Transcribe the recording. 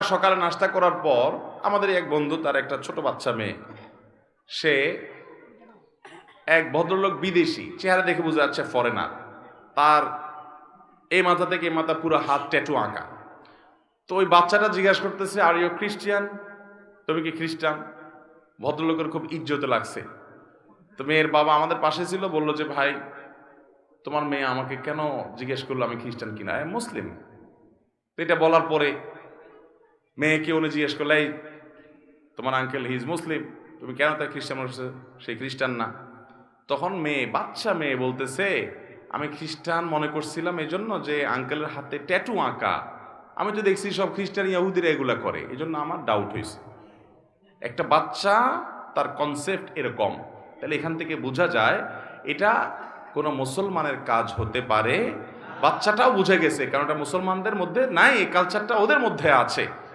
সকালে নাস্তা করার পর আমাদের এক বন্ধু, তার একটা ছোট বাচ্চা মেয়ে, সে এক ভদ্রলোক বিদেশি, চেহারা দেখে বোঝা যাচ্ছে ফরেনার। তার এই মাথা থেকে এই মাথা পুরো হাত ট্যাটু আঁকা। তো ওই বাচ্চাটা জিজ্ঞাসা করতেছে, আর ইউ খ্রিস্টিয়ান? তুমি কি খ্রিস্টান? ভদ্রলোকের খুব ইজ্জতে লাগছে। তো মেয়ের বাবা আমাদের পাশে ছিল, বলল যে ভাই, তোমার মেয়ে আমাকে কেন জিজ্ঞেস করলো আমি খ্রিস্টান কিনা, মুসলিম। তো এটা বলার পরে মেয়েকে উনি জিজ্ঞেস করলো, এই তোমার আঙ্কেল হি ইজ মুসলিম, তুমি কেন তাই খ্রিস্টান মনে করছো? সেই খ্রিস্টান না। তখন মেয়ে, বাচ্চা মেয়ে বলতেছে, আমি খ্রিস্টান মনে করছিলাম এই জন্য যে আঙ্কেলের হাতে ট্যাটু আঁকা, আমি তো দেখছি সব খ্রিস্টান ইহুদিরা এগুলা করে, এই জন্য আমার ডাউট হয়েছে। একটা বাচ্চা, তার কনসেপ্ট এরকম। তাহলে এখান থেকে বোঝা যায় এটা কোনো মুসলমানের কাজ হতে পারে। বাচ্চাটাও বুঝে গেছে, কারণ এটা মুসলমানদের মধ্যে নাই, এই কালচারটা ওদের মধ্যে আছে।